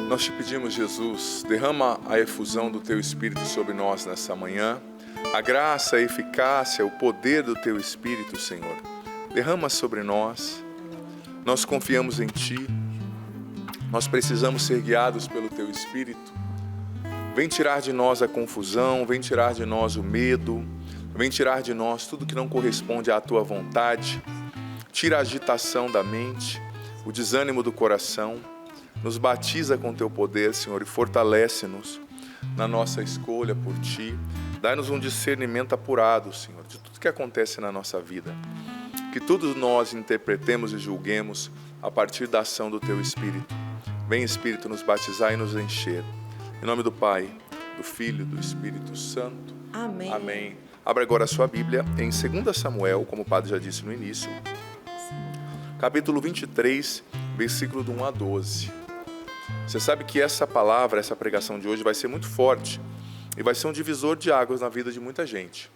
Nós te pedimos, Jesus, derrama a efusão do Teu Espírito sobre nós nessa manhã, a graça, a eficácia, o poder do Teu Espírito, Senhor. Derrama sobre nós, nós confiamos em Ti, nós precisamos ser guiados pelo Teu Espírito. Vem tirar de nós a confusão, vem tirar de nós o medo, vem tirar de nós tudo que não corresponde à Tua vontade. Tira a agitação da mente, o desânimo do coração. Nos batiza com Teu poder, Senhor, e fortalece-nos na nossa escolha por Ti. Dá-nos um discernimento apurado, Senhor, de tudo que acontece na nossa vida. Que todos nós interpretemos e julguemos a partir da ação do Teu Espírito. Vem, Espírito, nos batizar e nos encher. Em nome do Pai, do Filho e do Espírito Santo. Amém. Amém. Abra agora a sua Bíblia em 2 Samuel, como o Padre já disse no início. Capítulo 23, versículo do 1 a 12. Você sabe que essa palavra, essa pregação de hoje vai ser muito forte e vai ser um divisor de águas na vida de muita gente.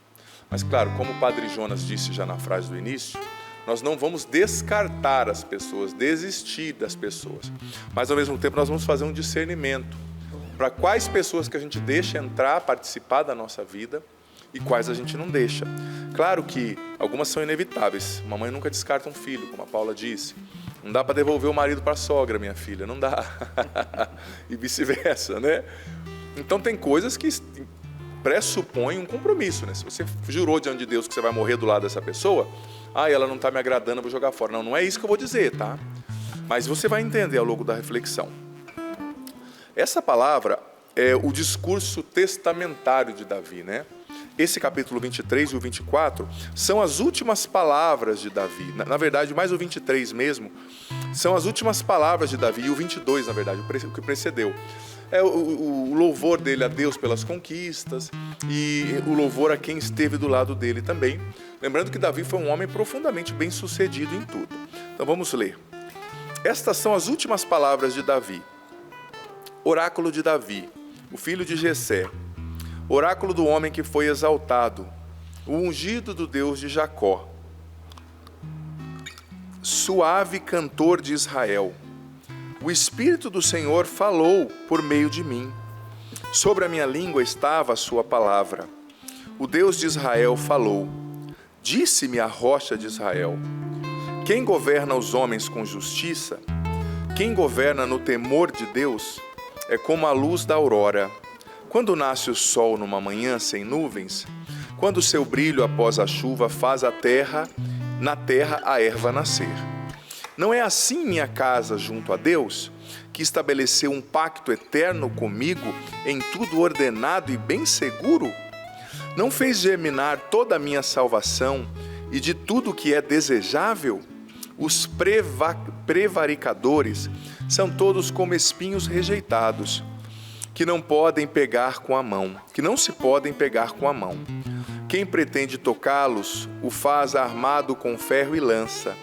Mas claro, como o Padre Jonas disse já na frase do início, nós não vamos descartar as pessoas, desistir das pessoas, mas ao mesmo tempo nós vamos fazer um discernimento para quais pessoas que a gente deixa entrar, participar da nossa vida e quais a gente não deixa. Claro que algumas são inevitáveis. Mamãe nunca descarta um filho, como a Paula disse. Não dá para devolver o marido para a sogra, minha filha, não dá. E vice-versa, né? Então tem coisas que pressupõem um compromisso, né? Se você jurou diante de Deus que você vai morrer do lado dessa pessoa, ela não está me agradando, eu vou jogar fora. Não, não é isso que eu vou dizer, tá? Mas você vai entender ao longo da reflexão. Essa palavra é o discurso testamentário de Davi, né? Esse capítulo 23 e o 24 são as últimas palavras de Davi. Na verdade, mais o 23 mesmo, são as últimas palavras de Davi. E o 22, na verdade, o que precedeu. É o louvor dele a Deus pelas conquistas e o louvor a quem esteve do lado dele também. Lembrando que Davi foi um homem profundamente bem-sucedido em tudo. Então vamos ler. Estas são as últimas palavras de Davi. Oráculo de Davi, o filho de Jessé. Oráculo do homem que foi exaltado, o ungido do Deus de Jacó. Suave cantor de Israel. O Espírito do Senhor falou por meio de mim. Sobre a minha língua estava a sua palavra. O Deus de Israel falou. Disse-me a rocha de Israel. Quem governa os homens com justiça? Quem governa no temor de Deus? É como a luz da aurora. Quando nasce o sol numa manhã sem nuvens, quando o seu brilho após a chuva faz na terra a erva nascer. Não é assim minha casa junto a Deus, que estabeleceu um pacto eterno comigo em tudo ordenado e bem seguro? Não fez germinar toda a minha salvação e de tudo que é desejável? Os prevaricadores são todos como espinhos rejeitados, que não se podem pegar com a mão. Quem pretende tocá-los, o faz armado com ferro e lança,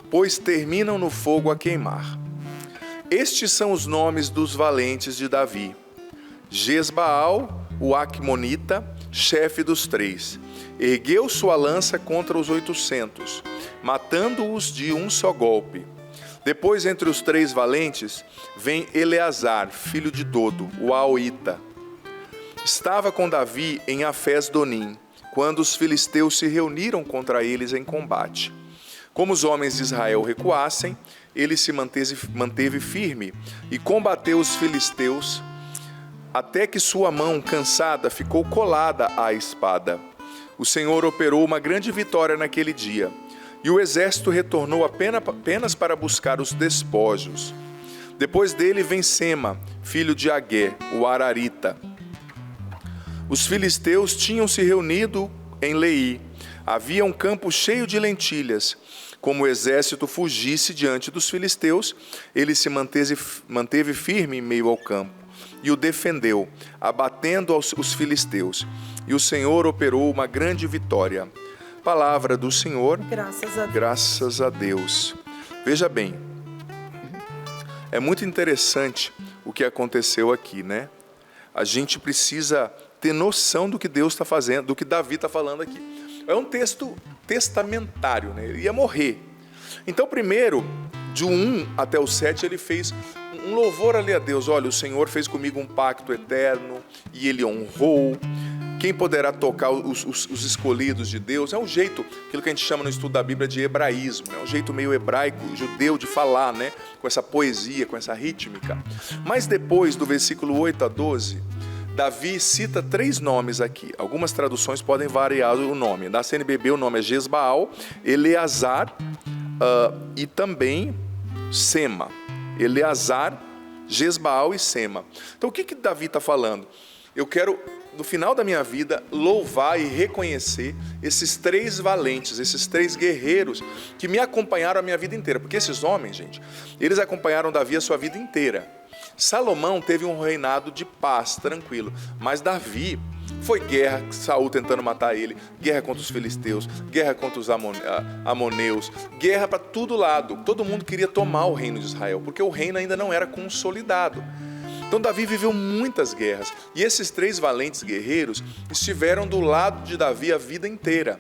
pois terminam no fogo a queimar. Estes são os nomes dos valentes de Davi. Jesbaal, o Acmonita, chefe dos 3, ergueu sua lança contra os 800, matando-os de um só golpe. Depois, entre os 3 valentes, vem Eleazar, filho de Dodo, o Aoíta. Estava com Davi em Afés-Donim, quando os filisteus se reuniram contra eles em combate. Como os homens de Israel recuassem, ele se manteve firme e combateu os filisteus, até que sua mão cansada ficou colada à espada. O Senhor operou uma grande vitória naquele dia, e o exército retornou apenas para buscar os despojos. Depois dele vem Sema, filho de Agé, o Ararita. Os filisteus tinham se reunido em Leí. Havia um campo cheio de lentilhas. Como o exército fugisse diante dos filisteus, ele se manteve firme em meio ao campo e o defendeu, abatendo os filisteus. E o Senhor operou uma grande vitória. Palavra do Senhor, graças a Deus. Veja bem, é muito interessante o que aconteceu aqui, né? A gente precisa ter noção do que Deus está fazendo, do que Davi está falando aqui. É um texto testamentário, né? Ele ia morrer. Então, primeiro, de 1 até o 7, ele fez um louvor ali a Deus. Olha, o Senhor fez comigo um pacto eterno e Ele honrou. Quem poderá tocar os escolhidos de Deus? É um jeito, aquilo que a gente chama no estudo da Bíblia de hebraísmo, né? Um jeito meio hebraico, judeu de falar, né? Com essa poesia, com essa rítmica. Mas depois, do versículo 8 a 12, Davi cita 3 nomes aqui. Algumas traduções podem variar o nome. Da CNBB o nome é Jesbaal, Eleazar e também Sema. Eleazar, Jesbaal e Sema. Então o que Davi está falando? Eu quero, no final da minha vida, louvar e reconhecer esses 3 valentes, esses 3 guerreiros que me acompanharam a minha vida inteira. Porque esses homens, gente, eles acompanharam Davi a sua vida inteira. Salomão teve um reinado de paz, tranquilo. Mas Davi foi guerra, Saul tentando matar ele, guerra contra os filisteus, guerra contra os amoneus, guerra para todo lado. Todo mundo queria tomar o reino de Israel, porque o reino ainda não era consolidado. Então Davi viveu muitas guerras, e esses 3 valentes guerreiros estiveram do lado de Davi a vida inteira.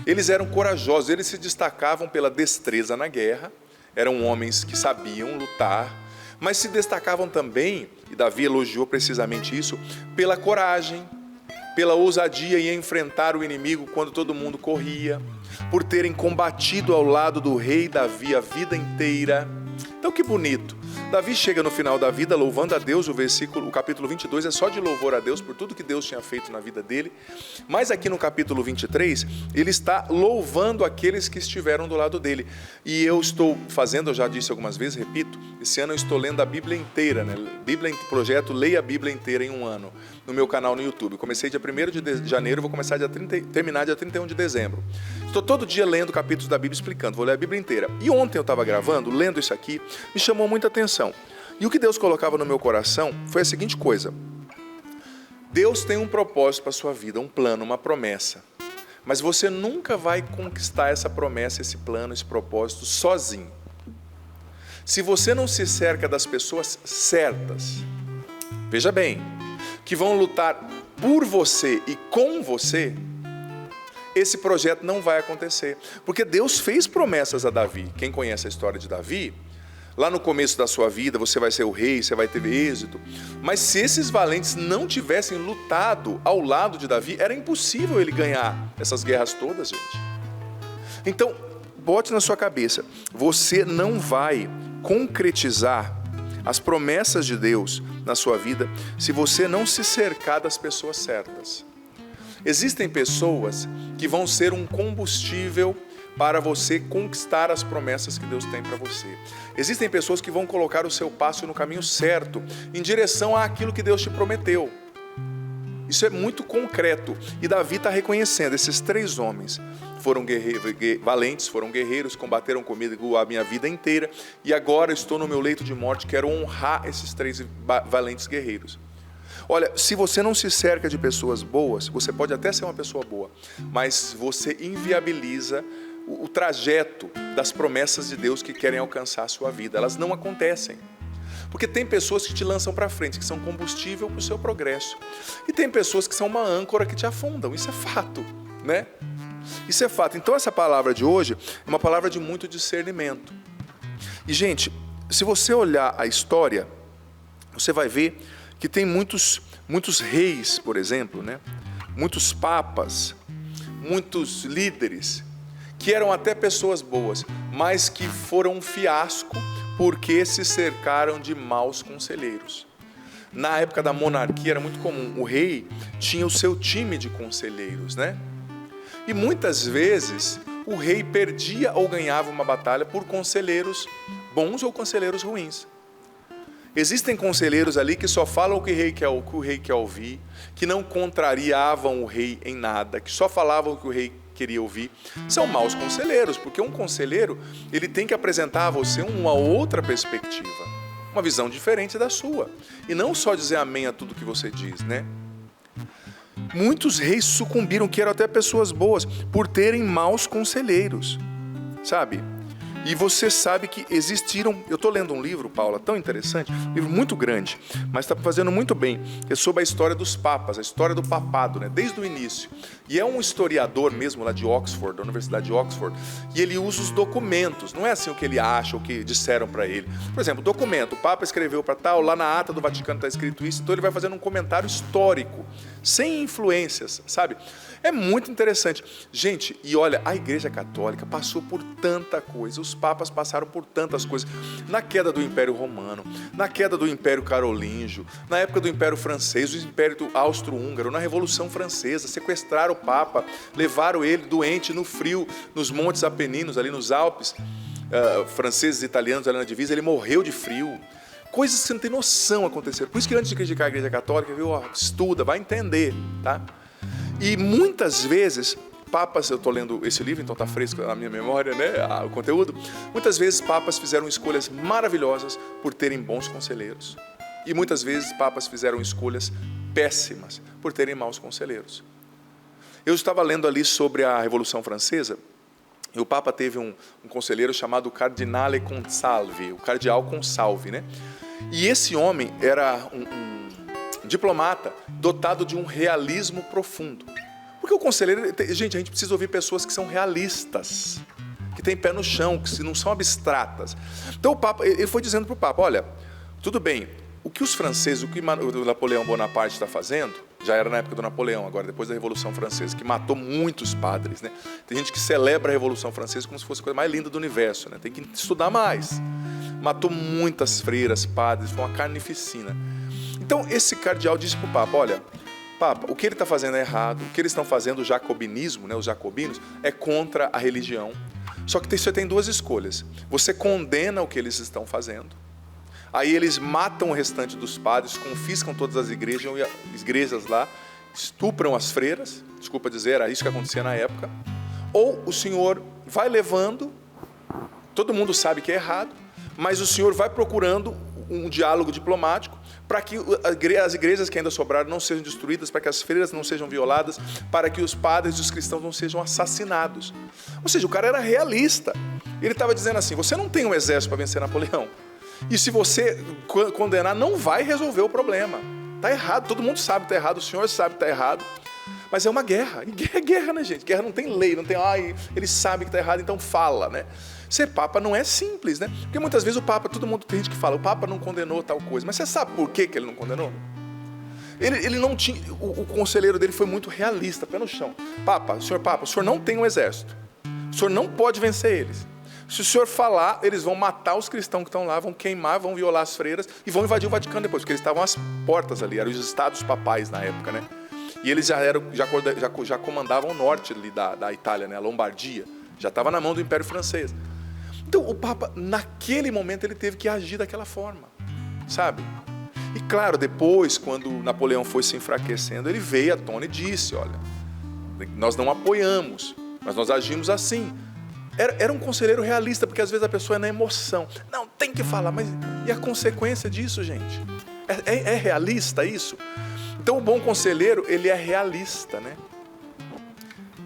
Eles eram corajosos, eles se destacavam pela destreza na guerra, eram homens que sabiam lutar, mas se destacavam também, e Davi elogiou precisamente isso, pela coragem, pela ousadia em enfrentar o inimigo quando todo mundo corria, por terem combatido ao lado do rei Davi a vida inteira. Então que bonito. Davi chega no final da vida louvando a Deus, o capítulo 22 é só de louvor a Deus por tudo que Deus tinha feito na vida dele, mas aqui no capítulo 23, ele está louvando aqueles que estiveram do lado dele, e eu estou fazendo, eu já disse algumas vezes, repito, esse ano eu estou lendo a Bíblia inteira, né? Projeto Leia a Bíblia Inteira em um ano, no meu canal no YouTube. Comecei dia 1º de janeiro, vou começar terminar dia 31 de dezembro. Estou todo dia lendo capítulos da Bíblia, explicando, vou ler a Bíblia inteira. E ontem eu estava gravando, lendo isso aqui, me chamou muita atenção. E o que Deus colocava no meu coração foi a seguinte coisa: Deus tem um propósito para a sua vida, um plano, uma promessa. Mas você nunca vai conquistar essa promessa, esse plano, esse propósito sozinho. Se você não se cerca das pessoas certas, veja bem, que vão lutar por você e com você, esse projeto não vai acontecer. Porque Deus fez promessas a Davi. Quem conhece a história de Davi, lá no começo da sua vida, você vai ser o rei, você vai ter êxito. Mas se esses valentes não tivessem lutado ao lado de Davi, era impossível ele ganhar essas guerras todas, gente. Então, bote na sua cabeça, você não vai concretizar as promessas de Deus na sua vida se você não se cercar das pessoas certas. Existem pessoas que vão ser um combustível para você conquistar as promessas que Deus tem para você. Existem pessoas que vão colocar o seu passo no caminho certo, em direção àquilo que Deus te prometeu. Isso é muito concreto. E Davi está reconhecendo, esses 3 homens foram valentes, foram guerreiros, combateram comigo a minha vida inteira, e agora estou no meu leito de morte, quero honrar esses 3 valentes guerreiros. Olha, se você não se cerca de pessoas boas, você pode até ser uma pessoa boa, mas você inviabiliza o trajeto das promessas de Deus que querem alcançar a sua vida. Elas não acontecem. Porque tem pessoas que te lançam para frente, que são combustível para o seu progresso. E tem pessoas que são uma âncora que te afundam. Isso é fato, né? Isso é fato. Então essa palavra de hoje é uma palavra de muito discernimento. E, gente, se você olhar a história, você vai ver que tem muitos reis, por exemplo, né? Muitos papas, muitos líderes, que eram até pessoas boas, mas que foram um fiasco porque se cercaram de maus conselheiros. Na época da monarquia era muito comum, o rei tinha o seu time de conselheiros, né? E muitas vezes o rei perdia ou ganhava uma batalha por conselheiros bons ou conselheiros ruins. Existem conselheiros ali que só falam o que o rei quer ouvir, que não contrariavam o rei em nada, que só falavam o que o rei queria ouvir. São maus conselheiros, porque um conselheiro, ele tem que apresentar a você uma outra perspectiva, uma visão diferente da sua, e não só dizer amém a tudo que você diz, né? Muitos reis sucumbiram, que eram até pessoas boas, por terem maus conselheiros, sabe? E você sabe que existiram... Eu estou lendo um livro, Paula, tão interessante, um livro muito grande, mas está fazendo muito bem, que é sobre a história dos papas, a história do papado, né? Desde o início. E é um historiador mesmo lá de Oxford, da Universidade de Oxford, e ele usa os documentos, não é assim o que ele acha, o que disseram para ele. Por exemplo, documento, o Papa escreveu para tal, lá na ata do Vaticano está escrito isso, então ele vai fazendo um comentário histórico, sem influências, sabe? É muito interessante. Gente, e olha, a Igreja Católica passou por tanta coisa, os papas passaram por tantas coisas, na queda do Império Romano, na queda do Império Carolíngio, na época do Império Francês, do Império Austro-Húngaro, na Revolução Francesa, sequestraram o Papa, levaram ele doente no frio, nos Montes Apeninos, ali nos Alpes, franceses e italianos ali na divisa, ele morreu de frio. Coisas que você não tem noção aconteceram. Por isso que antes de criticar a Igreja Católica, viu, estuda, vai entender, tá? E muitas vezes, papas, eu estou lendo esse livro, então está fresco na minha memória, né, o conteúdo. Muitas vezes papas fizeram escolhas maravilhosas por terem bons conselheiros. E muitas vezes papas fizeram escolhas péssimas por terem maus conselheiros. Eu estava lendo ali sobre a Revolução Francesa, e o Papa teve um conselheiro chamado Cardinale Consalvi, o Cardeal Consalvi, né? E esse homem era um diplomata dotado de um realismo profundo. Porque o conselheiro... Gente, a gente precisa ouvir pessoas que são realistas, que têm pé no chão, que não são abstratas. Então o Papa, ele foi dizendo para o Papa, olha, tudo bem, o que os franceses, o que o Napoleão Bonaparte está fazendo, já era na época do Napoleão, agora depois da Revolução Francesa, que matou muitos padres, né? Tem gente que celebra a Revolução Francesa como se fosse a coisa mais linda do universo, né? Tem que estudar mais. Matou muitas freiras, padres, foi uma carnificina. Então esse cardeal disse para o Papa, olha, Papa, o que ele está fazendo é errado, o que eles estão fazendo, o jacobinismo, né, os jacobinos, é contra a religião. Só que você tem duas escolhas. Você condena o que eles estão fazendo, aí eles matam o restante dos padres, confiscam todas as igrejas lá, estupram as freiras, desculpa dizer, era isso que acontecia na época, ou o senhor vai levando, todo mundo sabe que é errado, mas o senhor vai procurando um diálogo diplomático para que as igrejas que ainda sobraram não sejam destruídas, para que as freiras não sejam violadas, para que os padres e os cristãos não sejam assassinados. Ou seja, o cara era realista. Ele estava dizendo assim, você não tem um exército para vencer Napoleão. E se você condenar, não vai resolver o problema. Está errado, todo mundo sabe que está errado, o senhor sabe que está errado. Mas é uma guerra. E guerra é guerra, né, gente? Guerra não tem lei, não tem... ele sabe que está errado, então fala, né? Ser Papa não é simples, né? Porque muitas vezes o Papa, todo mundo tem gente que fala, o Papa não condenou tal coisa. Mas você sabe por que ele não condenou? Ele não tinha... O conselheiro dele foi muito realista, pé no chão. Papa, o senhor não tem um exército. O senhor não pode vencer eles. Se o senhor falar, eles vão matar os cristãos que estão lá, vão queimar, vão violar as freiras e vão invadir o Vaticano depois, porque eles estavam às portas ali, eram os estados papais na época, né? E eles já comandavam o norte ali da Itália, né? A Lombardia. Já estava na mão do Império Francês. Então o Papa, naquele momento, ele teve que agir daquela forma, sabe? E claro, depois, quando Napoleão foi se enfraquecendo, ele veio à tona e disse, olha, nós não apoiamos, mas nós agimos assim. Era um conselheiro realista, porque às vezes a pessoa é na emoção. Não, tem que falar, mas e a consequência disso, gente? É realista isso? Então o bom conselheiro, ele é realista, né?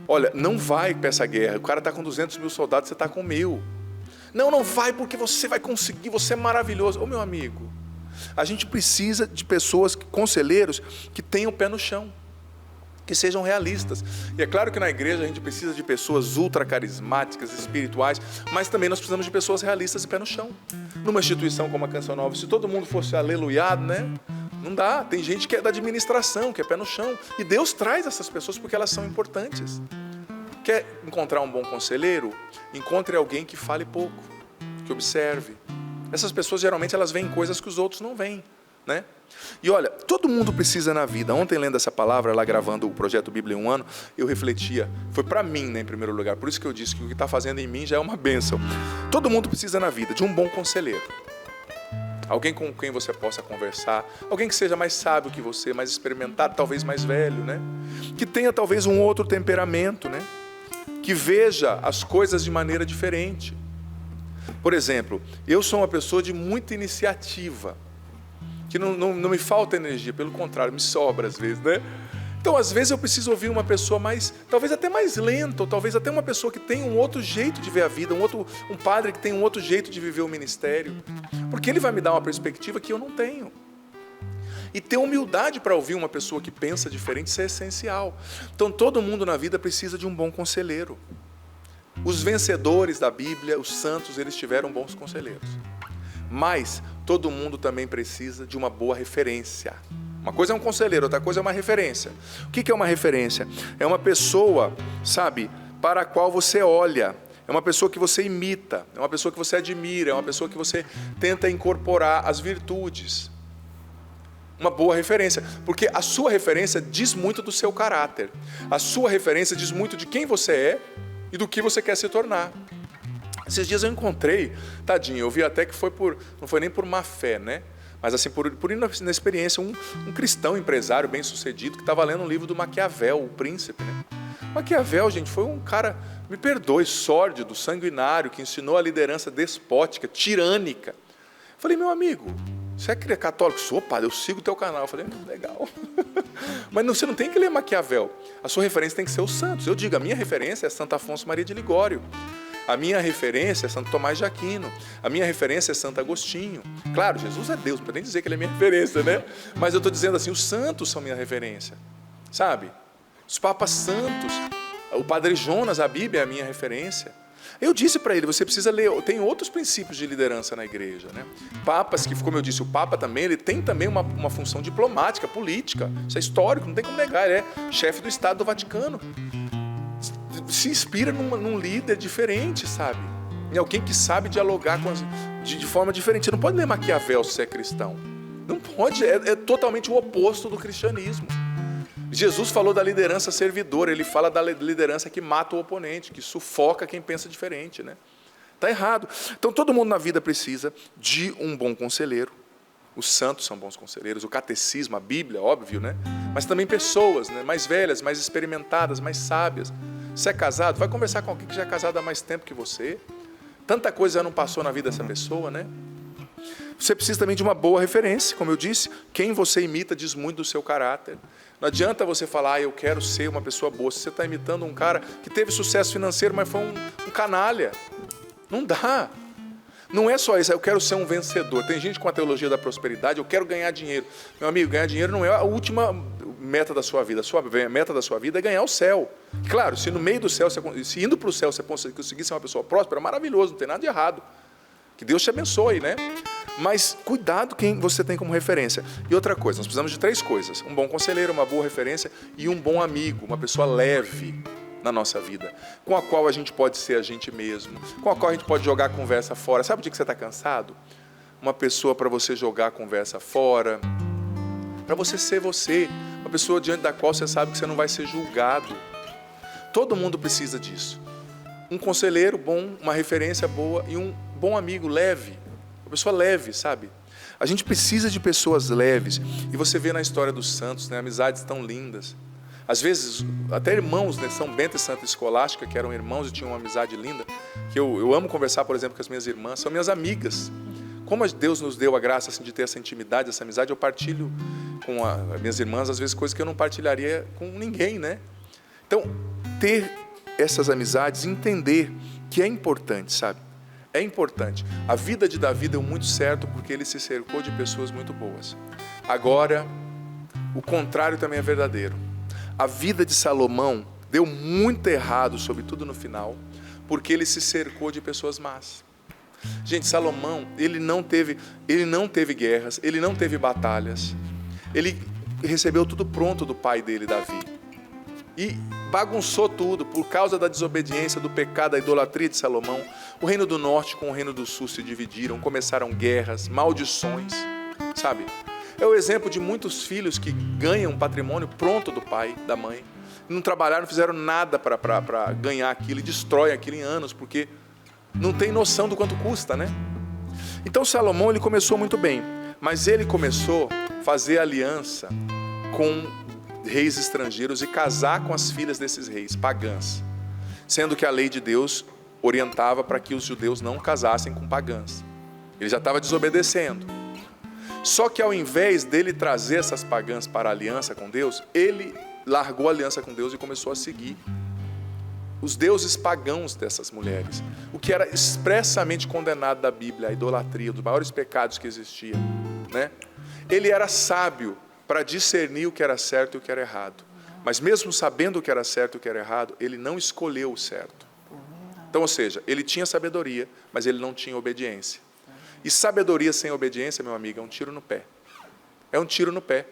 Olha, não vai para essa guerra, o cara está com 200 mil soldados, você está com 1000. Não vai porque você vai conseguir, você é maravilhoso. Ô meu amigo, a gente precisa de pessoas, conselheiros, que tenham o pé no chão, que sejam realistas. E é claro que na igreja a gente precisa de pessoas ultra carismáticas, espirituais, mas também nós precisamos de pessoas realistas e pé no chão. Numa instituição como a Canção Nova, se todo mundo fosse aleluiado, né? Não dá, tem gente que é da administração, que é pé no chão. E Deus traz essas pessoas porque elas são importantes. Quer encontrar um bom conselheiro? Encontre alguém que fale pouco, que observe. Essas pessoas geralmente elas veem coisas que os outros não veem, né? E olha, todo mundo precisa na vida. Ontem lendo essa palavra, lá gravando o Projeto Bíblia em um ano, eu refletia, foi para mim, né, em primeiro lugar, por isso que eu disse que o que está fazendo em mim já é uma bênção. Todo mundo precisa na vida de um bom conselheiro. Alguém com quem você possa conversar, alguém que seja mais sábio que você, mais experimentado, talvez mais velho, né? Que tenha talvez um outro temperamento, né? Que veja as coisas de maneira diferente. Por exemplo, eu sou uma pessoa de muita iniciativa, que não me falta energia, pelo contrário, me sobra às vezes, né? Então, às vezes eu preciso ouvir uma pessoa mais, talvez até mais lenta, ou talvez até uma pessoa que tem um outro jeito de ver a vida, um padre que tem um outro jeito de viver o ministério, porque ele vai me dar uma perspectiva que eu não tenho. E ter humildade para ouvir uma pessoa que pensa diferente, isso é essencial. Então, todo mundo na vida precisa de um bom conselheiro. Os vencedores da Bíblia, os santos, eles tiveram bons conselheiros. Mas todo mundo também precisa de uma boa referência. Uma coisa é um conselheiro, outra coisa é uma referência. O que é uma referência? É uma pessoa, sabe, para a qual você olha. É uma pessoa que você imita. É uma pessoa que você admira. É uma pessoa que você tenta incorporar as virtudes. Uma boa referência. Porque a sua referência diz muito do seu caráter. A sua referência diz muito de quem você é e do que você quer se tornar. Esses dias eu encontrei, tadinho, eu vi até que não foi nem por má fé, né? Mas assim, por ir na experiência, um cristão empresário bem sucedido que estava lendo um livro do Maquiavel, o Príncipe, né? Maquiavel, gente, foi um cara, me perdoe, sórdido, sanguinário, que ensinou a liderança despótica, tirânica. Eu falei, meu amigo, você é católico? Sou, padre, eu sigo o teu canal. Eu falei, legal. Mas você não tem que ler Maquiavel. A sua referência tem que ser os santos. Eu digo, a minha referência é Santo Afonso Maria de Ligório. A minha referência é Santo Tomás de Aquino. A minha referência é Santo Agostinho. Claro, Jesus é Deus, não pode nem dizer que ele é minha referência, né? Mas eu estou dizendo assim, os santos são minha referência. Sabe? Os papas santos. O Padre Jonas, a Bíblia é a minha referência. Eu disse para ele, você precisa ler, tem outros princípios de liderança na igreja, né? Papas, que como eu disse, o Papa também, ele tem também uma função diplomática, política. Isso é histórico, não tem como negar, ele é chefe do Estado do Vaticano. Se inspira num líder diferente, sabe? Em alguém que sabe dialogar de forma diferente. Você não pode ler Maquiavel se você é cristão. Não pode, é totalmente o oposto do cristianismo. Jesus falou da liderança servidora, ele fala da liderança que mata o oponente, que sufoca quem pensa diferente, né? Está errado. Então todo mundo na vida precisa de um bom conselheiro. Os santos são bons conselheiros, o catecismo, a Bíblia, óbvio, né? Mas também pessoas, né? Mais velhas, mais experimentadas, mais sábias. Você é casado? Vai conversar com alguém que já é casado há mais tempo que você. Tanta coisa já não passou na vida dessa pessoa, né? Você precisa também de uma boa referência, como eu disse. Quem você imita diz muito do seu caráter. Não adianta você falar, eu quero ser uma pessoa boa. Se você está imitando um cara que teve sucesso financeiro, mas foi um canalha. Não dá. Não é só isso, eu quero ser um vencedor. Tem gente com a teologia da prosperidade, eu quero ganhar dinheiro. Meu amigo, ganhar dinheiro não é a última meta da sua vida. A meta da sua vida é ganhar o céu. Claro, se no meio do céu, se indo para o céu você conseguir ser uma pessoa próspera, é maravilhoso, não tem nada de errado. Que Deus te abençoe, né? Mas cuidado quem você tem como referência. E outra coisa, nós precisamos de 3 coisas. Um bom conselheiro, uma boa referência e um bom amigo, uma pessoa leve na nossa vida, com a qual a gente pode ser a gente mesmo, com a qual a gente pode jogar a conversa fora. Sabe o dia que você está cansado? Uma pessoa para você jogar a conversa fora, para você ser você, uma pessoa diante da qual você sabe que você não vai ser julgado. Todo mundo precisa disso. Um conselheiro bom, uma referência boa e um bom amigo leve, uma pessoa leve, sabe? A gente precisa de pessoas leves, e você vê na história dos santos, né, amizades tão lindas. Às vezes, até irmãos, né, São Bento e Santa Escolástica, que eram irmãos e tinham uma amizade linda, que eu amo conversar, por exemplo, com as minhas irmãs, são minhas amigas. Como Deus nos deu a graça assim, de ter essa intimidade, essa amizade, eu partilho com as minhas irmãs, às vezes, coisas que eu não partilharia com ninguém, né? Então, ter essas amizades, entender que é importante, sabe? É importante. A vida de Davi deu muito certo porque ele se cercou de pessoas muito boas. Agora, o contrário também é verdadeiro. A vida de Salomão deu muito errado, sobretudo no final, porque ele se cercou de pessoas más. Gente, Salomão, ele não teve guerras, ele não teve batalhas. Ele recebeu tudo pronto do pai dele, Davi. E bagunçou tudo por causa da desobediência, do pecado, da idolatria de Salomão. O reino do norte com o reino do sul se dividiram, começaram guerras, maldições, sabe? É o exemplo de muitos filhos que ganham patrimônio pronto do pai, da mãe. Não trabalharam, não fizeram nada para ganhar aquilo e destroem aquilo em anos, porque não tem noção do quanto custa, né? Então Salomão, ele começou muito bem, mas ele começou a fazer aliança com reis estrangeiros e casar com as filhas desses reis, pagãs. Sendo que a lei de Deus orientava para que os judeus não casassem com pagãs. Ele já estava desobedecendo. Só que ao invés dele trazer essas pagãs para a aliança com Deus, ele largou a aliança com Deus e começou a seguir os deuses pagãos dessas mulheres, o que era expressamente condenado da Bíblia, a idolatria, um dos maiores pecados que existia, né? Ele era sábio para discernir o que era certo e o que era errado, mas mesmo sabendo o que era certo e o que era errado, ele não escolheu o certo. Então, ou seja, ele tinha sabedoria, mas ele não tinha obediência. E sabedoria sem obediência, meu amigo, é um tiro no pé. É um tiro no pé.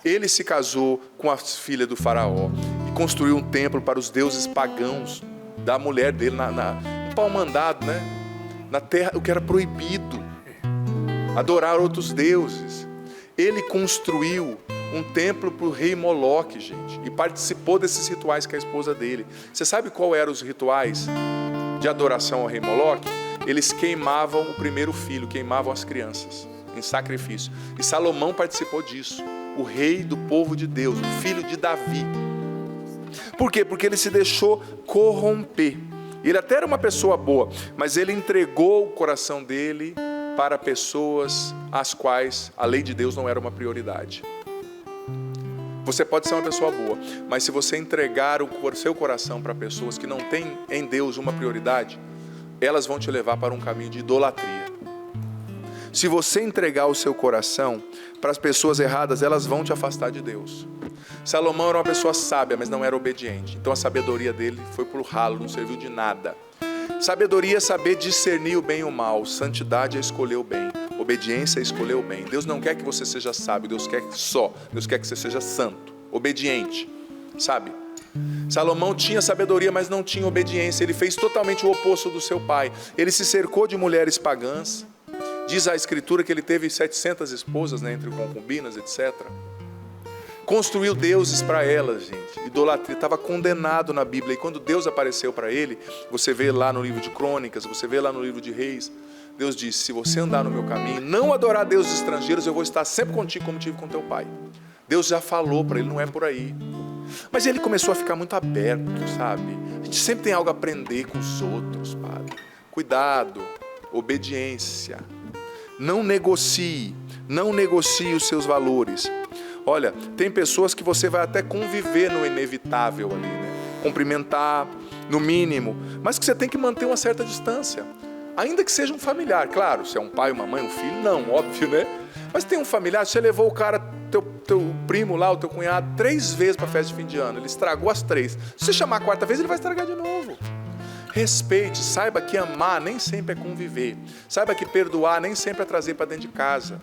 Ele se casou com a filha do faraó e construiu um templo para os deuses pagãos da mulher dele, um pau mandado, né? Na terra, o que era proibido, adorar outros deuses. Ele construiu um templo para o rei Moloque, gente, e participou desses rituais com a esposa dele. Você sabe qual eram os rituais de adoração ao rei Moloque? Eles queimavam o primeiro filho, queimavam as crianças em sacrifício. E Salomão participou disso, o rei do povo de Deus, o filho de Davi. Por quê? Porque ele se deixou corromper. Ele até era uma pessoa boa, mas ele entregou o coração dele para pessoas às quais a lei de Deus não era uma prioridade. Você pode ser uma pessoa boa, mas se você entregar o seu coração para pessoas que não têm em Deus uma prioridade, elas vão te levar para um caminho de idolatria. Se você entregar o seu coração para as pessoas erradas, elas vão te afastar de Deus. Salomão era uma pessoa sábia, mas não era obediente. Então a sabedoria dele foi para o ralo, não serviu de nada. Sabedoria é saber discernir o bem e o mal. Santidade é escolher o bem. Obediência é escolher o bem. Deus não quer que você seja sábio, Deus quer que você seja santo, obediente, sabe? Salomão tinha sabedoria, mas não tinha obediência. Ele fez totalmente o oposto do seu pai. Ele se cercou de mulheres pagãs. Diz a Escritura que ele teve 700 esposas, né, entre concubinas, etc. Construiu deuses para elas, gente. Idolatria, estava condenado na Bíblia. E quando Deus apareceu para ele, você vê lá no livro de Crônicas, você vê lá no livro de Reis, Deus disse: se você andar no meu caminho, não adorar deuses estrangeiros, eu vou estar sempre contigo como tive com teu pai. Deus já falou para ele, não é por aí. Mas ele começou a ficar muito aberto, sabe? A gente sempre tem algo a aprender com os outros, padre. Cuidado, obediência. Não negocie os seus valores. Olha, tem pessoas que você vai até conviver no inevitável ali, né? Cumprimentar, no mínimo, mas que você tem que manter uma certa distância. Ainda que seja um familiar, claro, se é um pai, uma mãe, um filho, não, óbvio, né? Mas tem um familiar, você levou o cara, teu primo lá, o teu cunhado, 3 vezes para a festa de fim de ano, ele estragou as 3. Se você chamar a 4ª vez, ele vai estragar de novo. Respeite, saiba que amar nem sempre é conviver. Saiba que perdoar nem sempre é trazer para dentro de casa.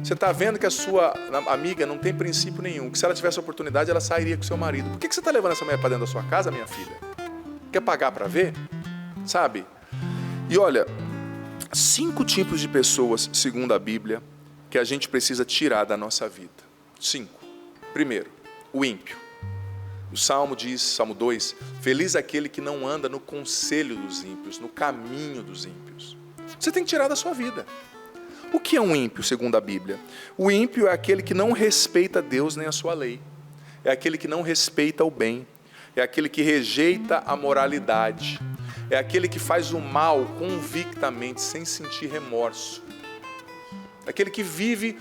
Você está vendo que a sua amiga não tem princípio nenhum, que se ela tivesse oportunidade, ela sairia com o seu marido. Por que você está levando essa mulher para dentro da sua casa, minha filha? Quer pagar para ver? Sabe? E olha, 5 tipos de pessoas, segundo a Bíblia, que a gente precisa tirar da nossa vida. 5. Primeiro, o ímpio. O Salmo diz, Salmo 2, feliz aquele que não anda no conselho dos ímpios, no caminho dos ímpios. Você tem que tirar da sua vida. O que é um ímpio, segundo a Bíblia? O ímpio é aquele que não respeita Deus nem a sua lei. É aquele que não respeita o bem. É aquele que rejeita a moralidade. É aquele que faz o mal convictamente, sem sentir remorso. Aquele que vive,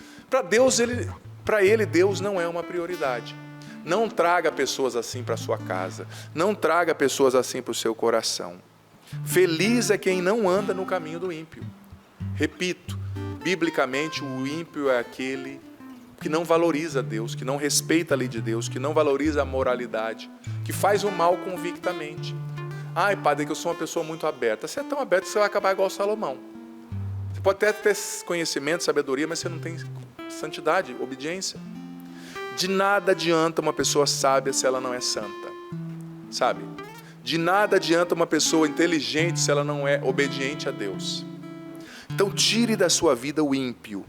para ele Deus não é uma prioridade. Não traga pessoas assim para a sua casa. Não traga pessoas assim para o seu coração. Feliz é quem não anda no caminho do ímpio. Repito, biblicamente o ímpio é aquele que não valoriza Deus, que não respeita a lei de Deus, que não valoriza a moralidade, que faz o mal convictamente. Ai, padre, é que eu sou uma pessoa muito aberta. Você é tão aberto que você vai acabar igual Salomão. Você pode até ter conhecimento, sabedoria, mas você não tem santidade, obediência. De nada adianta uma pessoa sábia se ela não é santa, sabe? De nada adianta uma pessoa inteligente se ela não é obediente a Deus. Então tire da sua vida o ímpio.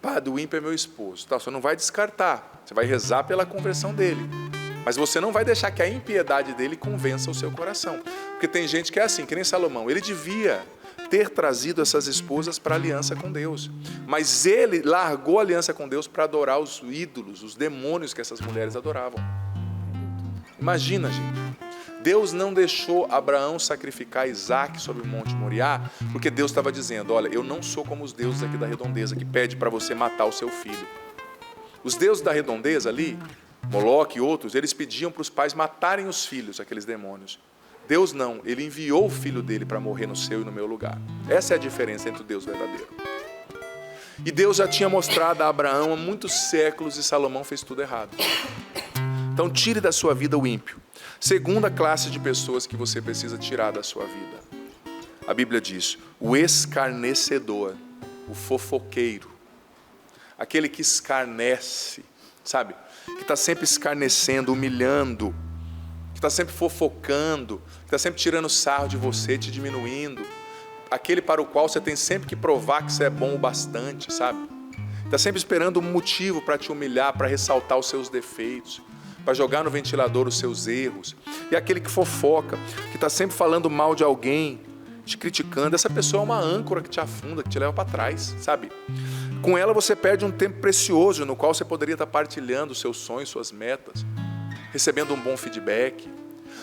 Padre, o ímpio é meu esposo. Tá, você não vai descartar, você vai rezar pela conversão dele. Mas você não vai deixar que a impiedade dele convença o seu coração. Porque tem gente que é assim, que nem Salomão. Ele devia ter trazido essas esposas para a aliança com Deus. Mas ele largou a aliança com Deus para adorar os ídolos, os demônios que essas mulheres adoravam. Imagina, gente. Deus não deixou Abraão sacrificar Isaac sobre o Monte Moriá, porque Deus estava dizendo, olha, eu não sou como os deuses aqui da redondeza, que pede para você matar o seu filho. Os deuses da redondeza ali Moloque e outros, eles pediam para os pais matarem os filhos, aqueles demônios. Deus não, ele enviou o filho dele para morrer no seu e no meu lugar. Essa é a diferença entre o Deus verdadeiro. E Deus já tinha mostrado a Abraão há muitos séculos e Salomão fez tudo errado. Então tire da sua vida o ímpio. Segunda classe de pessoas que você precisa tirar da sua vida. A Bíblia diz, o escarnecedor, o fofoqueiro, aquele que escarnece, sabe? Que está sempre escarnecendo, humilhando, que está sempre fofocando, que está sempre tirando sarro de você, te diminuindo. Aquele para o qual você tem sempre que provar que você é bom o bastante, sabe? Está sempre esperando um motivo para te humilhar, para ressaltar os seus defeitos, para jogar no ventilador os seus erros. E aquele que fofoca, que está sempre falando mal de alguém, te criticando. Essa pessoa é uma âncora que te afunda, que te leva para trás, sabe? Com ela você perde um tempo precioso no qual você poderia estar partilhando seus sonhos, suas metas, recebendo um bom feedback.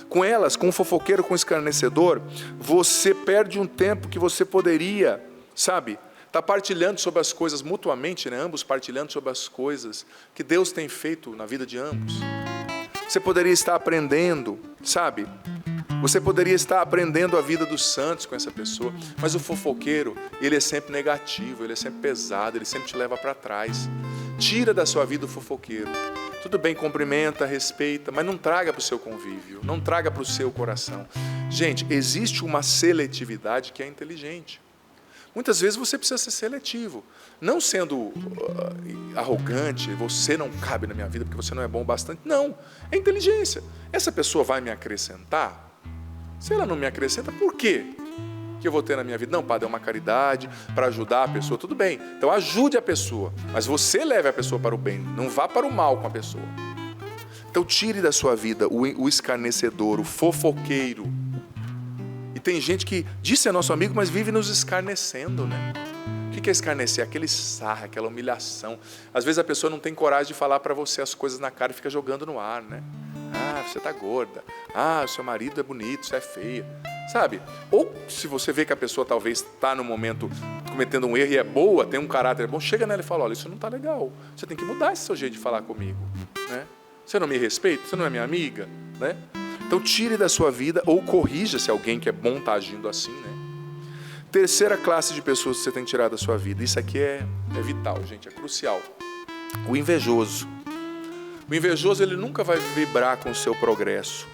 Com elas, com o fofoqueiro, com o escarnecedor, você perde um tempo que você poderia, sabe, estar partilhando sobre as coisas mutuamente, né? Ambos partilhando sobre as coisas que Deus tem feito na vida de ambos. Você poderia estar aprendendo, sabe? Você poderia estar aprendendo a vida dos santos com essa pessoa, mas o fofoqueiro, ele é sempre negativo, ele é sempre pesado, ele sempre te leva para trás. Tira da sua vida o fofoqueiro. Tudo bem, cumprimenta, respeita, mas não traga para o seu convívio, não traga para o seu coração. Gente, existe uma seletividade que é inteligente. Muitas vezes você precisa ser seletivo, não sendo arrogante, você não cabe na minha vida porque você não é bom o bastante. Não, é inteligência. Essa pessoa vai me acrescentar? Se ela não me acrescenta, por quê que eu vou ter na minha vida? Não, padre, é uma caridade para ajudar a pessoa, tudo bem. Então ajude a pessoa, mas você leve a pessoa para o bem, não vá para o mal com a pessoa. Então tire da sua vida o escarnecedor, o fofoqueiro. E tem gente que diz ser nosso amigo, mas vive nos escarnecendo, né? O que é escarnecer? Aquele sarro, aquela humilhação. Às vezes a pessoa não tem coragem de falar para você as coisas na cara e fica jogando no ar, né? Ah, você tá gorda. Ah, o seu marido é bonito, você é feia. Sabe? Ou se você vê que a pessoa talvez está no momento cometendo um erro e é boa, tem um caráter bom, chega nela e fala, olha, isso não tá legal. Você tem que mudar esse seu jeito de falar comigo, né? Você não me respeita? Você não é minha amiga? Né? Então tire da sua vida ou corrija se alguém que é bom está agindo assim, né? Terceira classe de pessoas que você tem que tirar da sua vida. Isso aqui é vital, gente, é crucial. O invejoso. O invejoso, ele nunca vai vibrar com o seu progresso.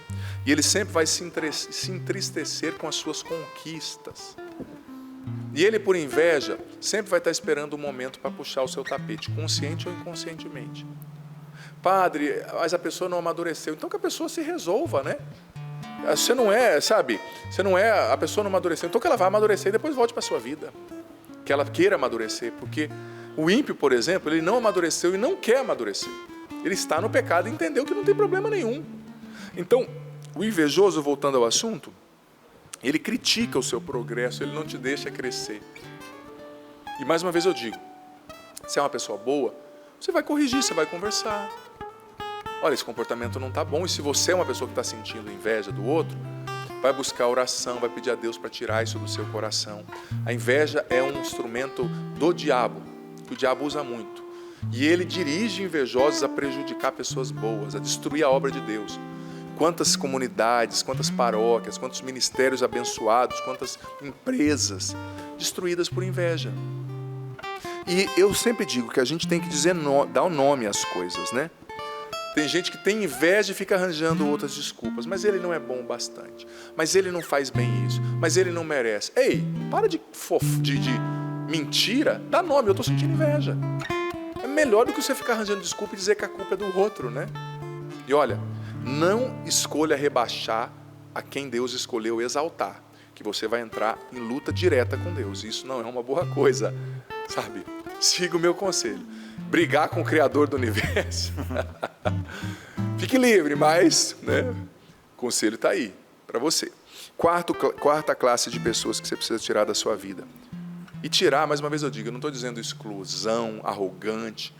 E ele sempre vai se entristecer com as suas conquistas. E ele, por inveja, sempre vai estar esperando um momento para puxar o seu tapete, consciente ou inconscientemente. Padre, mas a pessoa não amadureceu. Então que a pessoa se resolva, né? Você não é, sabe? Você não é, a pessoa não amadureceu. Então que ela vai amadurecer e depois volte para a sua vida. Que ela queira amadurecer. Porque o ímpio, por exemplo, ele não amadureceu e não quer amadurecer. Ele está no pecado e entendeu que não tem problema nenhum. Então, o invejoso, voltando ao assunto, ele critica o seu progresso, ele não te deixa crescer. E mais uma vez eu digo, se é uma pessoa boa, você vai corrigir, você vai conversar. Olha, esse comportamento não está bom. E se você é uma pessoa que está sentindo inveja do outro, vai buscar oração, vai pedir a Deus para tirar isso do seu coração. A inveja é um instrumento do diabo, que o diabo usa muito. E ele dirige invejosos a prejudicar pessoas boas, a destruir a obra de Deus. Quantas comunidades, quantas paróquias, quantos ministérios abençoados, quantas empresas destruídas por inveja. E eu sempre digo que a gente tem que dar o nome às coisas, né? Tem gente que tem inveja e fica arranjando outras desculpas. Mas ele não é bom o bastante. Mas ele não faz bem isso. Mas ele não merece. Ei, para de mentira. Dá nome, eu estou sentindo inveja. É melhor do que você ficar arranjando desculpa e dizer que a culpa é do outro, né? E olha, não escolha rebaixar a quem Deus escolheu exaltar. Que você vai entrar em luta direta com Deus. Isso não é uma boa coisa, sabe? Siga o meu conselho. Brigar com o Criador do Universo. Fique livre, mas, né, o conselho está aí para você. Quarta classe de pessoas que você precisa tirar da sua vida. E tirar, mais uma vez eu digo, eu não estou dizendo exclusão, arrogante.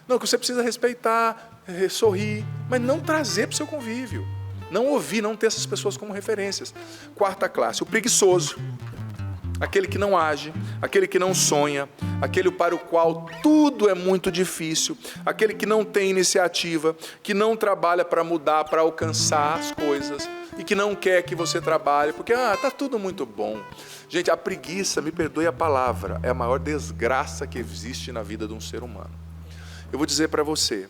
Não, que você precisa respeitar, sorrir, mas não trazer para o seu convívio. Não ouvir, não ter essas pessoas como referências. Quarta classe, o preguiçoso. aquele que não age, aquele que não sonha, aquele para o qual tudo é muito difícil, aquele que não tem iniciativa, que não trabalha para mudar, para alcançar as coisas e que não quer que você trabalhe, porque tá tudo muito bom. Gente, a preguiça, me perdoe a palavra, é a maior desgraça que existe na vida de um ser humano. Eu vou dizer para você,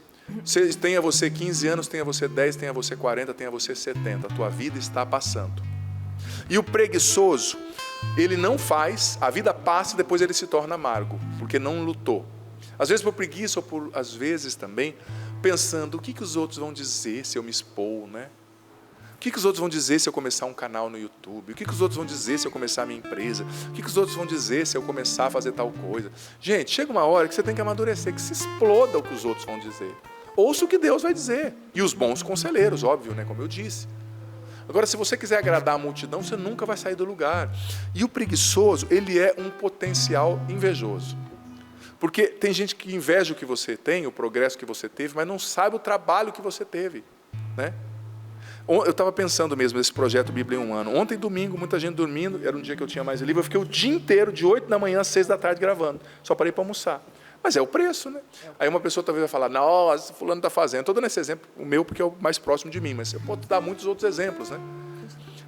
tenha você 15 anos, tenha você 10, tenha você 40, tenha você 70, a tua vida está passando. E o preguiçoso, ele não faz, a vida passa e depois ele se torna amargo, porque não lutou. Às vezes por preguiça, ou às vezes também, pensando, o que os outros vão dizer se eu me expor, né? O que os outros vão dizer se eu começar um canal no YouTube? O que os outros vão dizer se eu começar a minha empresa? O que os outros vão dizer se eu começar a fazer tal coisa? Gente, chega uma hora que você tem que amadurecer, que se exploda o que os outros vão dizer. Ouça o que Deus vai dizer. E os bons conselheiros, óbvio, né? Como eu disse. Agora, se você quiser agradar a multidão, você nunca vai sair do lugar. E o preguiçoso, ele é um potencial invejoso. Porque tem gente que inveja o que você tem, o progresso que você teve, mas não sabe o trabalho que você teve, né? Eu estava pensando mesmo nesse projeto Bíblia em um ano. Ontem, domingo, muita gente dormindo, era um dia que eu tinha mais livre, eu fiquei o dia inteiro, de 8 da manhã às 6 da tarde gravando. Só parei para almoçar. Mas é o preço, né? Aí uma pessoa talvez vai falar, nossa, fulano está fazendo. Estou dando esse exemplo, o meu, porque é o mais próximo de mim, mas eu posso dar muitos outros exemplos, né?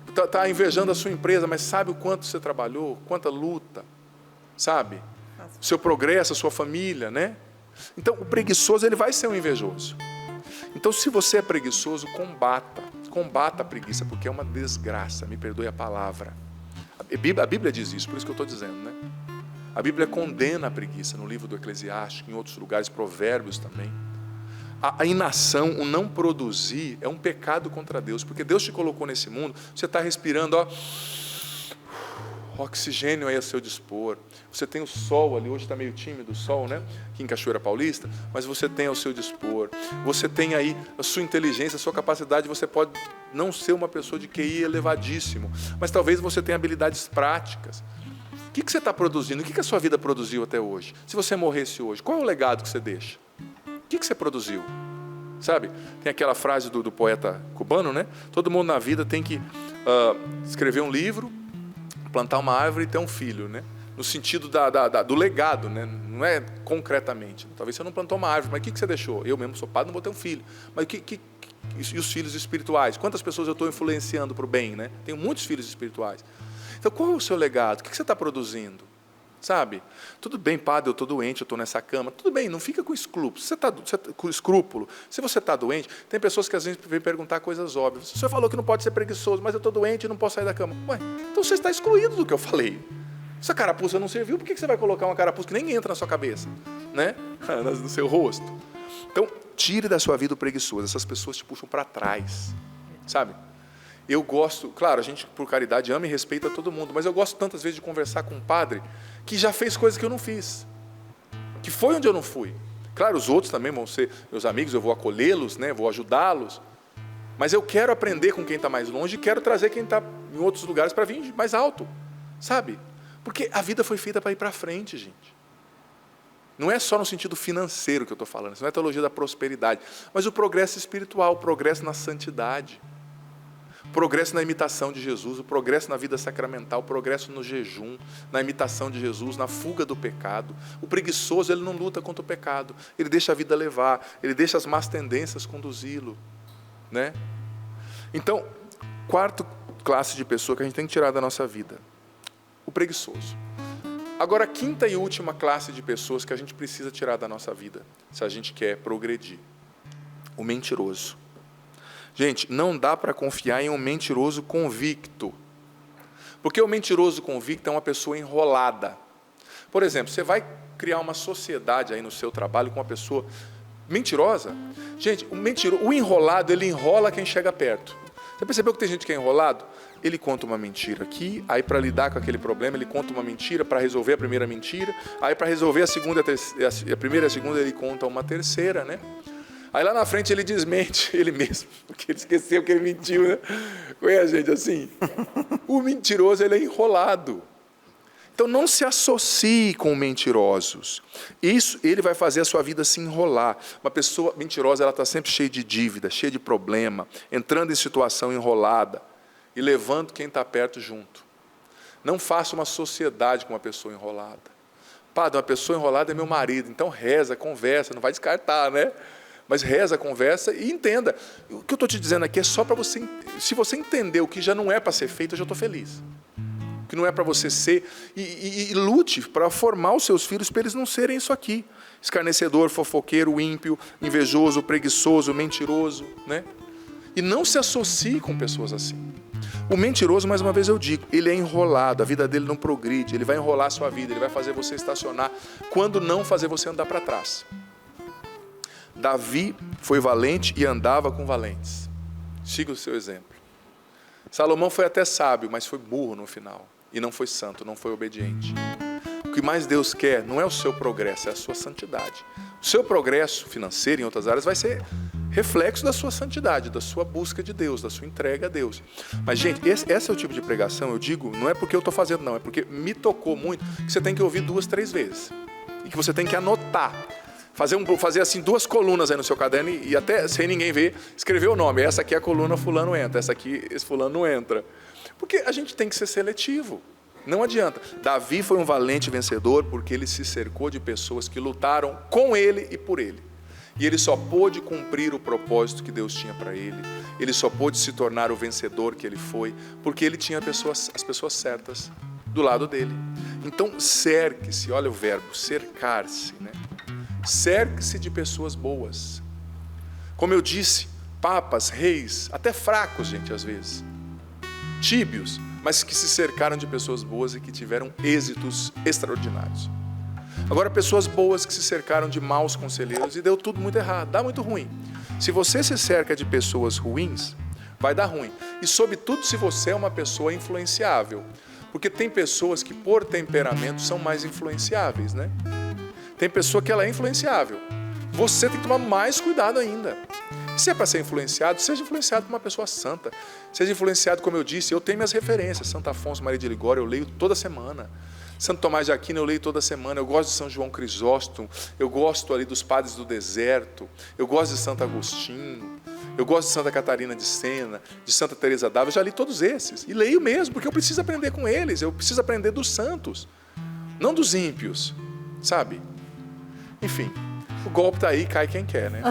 Está invejando a sua empresa, mas sabe o quanto você trabalhou, quanta luta, sabe? O seu progresso, a sua família, né? Então, o preguiçoso, ele vai ser um invejoso. Então, se você é preguiçoso, combata a preguiça, porque é uma desgraça, me perdoe a palavra. A Bíblia diz isso, por isso que eu estou dizendo, né? A Bíblia condena a preguiça no livro do Eclesiástico, em outros lugares, Provérbios também. A inação, o não produzir, é um pecado contra Deus, porque Deus te colocou nesse mundo, você está respirando, oxigênio aí a seu dispor. Você tem o sol ali, hoje está meio tímido o sol, né? Aqui em Cachoeira Paulista, mas você tem ao seu dispor. Você tem aí a sua inteligência, a sua capacidade, você pode não ser uma pessoa de QI elevadíssimo, mas talvez você tenha habilidades práticas. O que você está produzindo? O que a sua vida produziu até hoje? Se você morresse hoje, qual é o legado que você deixa? O que você produziu? Sabe? Tem aquela frase do poeta cubano, né? Todo mundo na vida tem que escrever um livro, plantar uma árvore e ter um filho, né? No sentido do legado, né? Não é concretamente. Talvez você não plantou uma árvore, mas o que você deixou? Eu mesmo sou padre, não vou ter um filho. Mas e os filhos espirituais? Quantas pessoas eu estou influenciando para o bem, né? Tenho muitos filhos espirituais. Então, qual é o seu legado? O que você está produzindo? Sabe? Tudo bem, padre, eu estou doente, eu estou nessa cama. Tudo bem, não fica com escrúpulo. Com escrúpulo. Se você está doente, tem pessoas que às vezes vêm perguntar coisas óbvias. O senhor falou que não pode ser preguiçoso, mas eu estou doente e não posso sair da cama. Ué, então você está excluído do que eu falei. Essa carapuça não serviu, por que você vai colocar uma carapuça que nem entra na sua cabeça, né? No seu rosto? Então, tire da sua vida o preguiçoso. Essas pessoas te puxam para trás, sabe? Eu gosto, claro, a gente por caridade ama e respeita todo mundo, mas eu gosto tantas vezes de conversar com um padre que já fez coisas que eu não fiz, que foi onde eu não fui. Claro, os outros também vão ser meus amigos, eu vou acolhê-los, né? Vou ajudá-los, mas eu quero aprender com quem está mais longe e quero trazer quem está em outros lugares para vir mais alto, sabe? Porque a vida foi feita para ir para frente, gente. Não é só no sentido financeiro que eu estou falando, isso não é teologia da prosperidade, mas o progresso espiritual, o progresso na santidade, o progresso na imitação de Jesus, o progresso na vida sacramental, o progresso no jejum, na imitação de Jesus, na fuga do pecado. O preguiçoso, ele não luta contra o pecado, ele deixa a vida levar, ele deixa as más tendências conduzi-lo, né? Então, quarta classe de pessoa que a gente tem que tirar da nossa vida, o preguiçoso. Agora, a quinta e última classe de pessoas que a gente precisa tirar da nossa vida, se a gente quer progredir, o mentiroso. Gente, não dá para confiar em um mentiroso convicto, porque o mentiroso convicto é uma pessoa enrolada. Por exemplo, você vai criar uma sociedade aí no seu trabalho com uma pessoa mentirosa. Gente, o enrolado, ele enrola quem chega perto. Você percebeu que tem gente que é enrolado? Ele conta uma mentira aqui, aí para lidar com aquele problema, ele conta uma mentira para resolver a primeira mentira, aí para resolver a segunda, a primeira e a segunda, ele conta uma terceira, né? Aí lá na frente ele desmente ele mesmo, porque ele esqueceu que ele mentiu, né? Conhece a gente assim? O mentiroso, ele é enrolado. Então não se associe com mentirosos. Isso, ele vai fazer a sua vida se enrolar. Uma pessoa mentirosa, ela está sempre cheia de dívida, cheia de problema, entrando em situação enrolada e levando quem está perto junto. Não faça uma sociedade com uma pessoa enrolada. Padre, uma pessoa enrolada é meu marido, então reza, conversa, não vai descartar, né? Mas reza, conversa e entenda. O que eu estou te dizendo aqui é só para você... Se você entender o que já não é para ser feito, eu já estou feliz. O que não é para você ser... E lute para formar os seus filhos para eles não serem isso aqui. Escarnecedor, fofoqueiro, ímpio, invejoso, preguiçoso, mentiroso, né? E não se associe com pessoas assim. O mentiroso, mais uma vez eu digo, ele é enrolado, a vida dele não progride, ele vai enrolar a sua vida, ele vai fazer você estacionar, quando não fazer você andar para trás. Davi foi valente e andava com valentes. Siga o seu exemplo. Salomão foi até sábio, mas foi burro no final. E não foi santo, não foi obediente. O que mais Deus quer não é o seu progresso, é a sua santidade. O seu progresso financeiro em outras áreas vai ser reflexo da sua santidade, da sua busca de Deus, da sua entrega a Deus. Mas, gente, esse é o tipo de pregação, eu digo, não é porque eu estou fazendo, não, é porque me tocou muito, que você tem que ouvir 2, 3 vezes. E que você tem que anotar. Fazer assim 2 colunas aí no seu caderno e até sem ninguém ver, escrever o nome. Essa aqui é a coluna fulano entra, essa aqui esse fulano não entra. Porque a gente tem que ser seletivo. Não adianta. Davi foi um valente vencedor porque ele se cercou de pessoas que lutaram com ele e por ele. E ele só pôde cumprir o propósito que Deus tinha para ele. Ele só pôde se tornar o vencedor que ele foi porque ele tinha as pessoas certas do lado dele. Então cerque-se, olha o verbo, cercar-se, né? Cerque-se de pessoas boas. Como eu disse, papas, reis, até fracos, gente, às vezes, tíbios, mas que se cercaram de pessoas boas e que tiveram êxitos extraordinários. Agora, pessoas boas que se cercaram de maus conselheiros e deu tudo muito errado, dá muito ruim. Se você se cerca de pessoas ruins, vai dar ruim. E sobretudo se você é uma pessoa influenciável. Porque tem pessoas que por temperamento são mais influenciáveis, né? Tem pessoa que ela é influenciável. Você tem que tomar mais cuidado ainda. Se é para ser influenciado, seja influenciado por uma pessoa santa. Seja influenciado, como eu disse, eu tenho minhas referências. Santo Afonso Maria de Ligório, eu leio toda semana. Santo Tomás de Aquino, eu leio toda semana. Eu gosto de São João Crisóstomo. Eu gosto ali dos padres do deserto. Eu gosto de Santo Agostinho. Eu gosto de Santa Catarina de Sena, de Santa Teresa d'Ávila. Eu já li todos esses. E leio mesmo, porque eu preciso aprender com eles. Eu preciso aprender dos santos, não dos ímpios, sabe? Enfim, o golpe está aí, cai quem quer, né?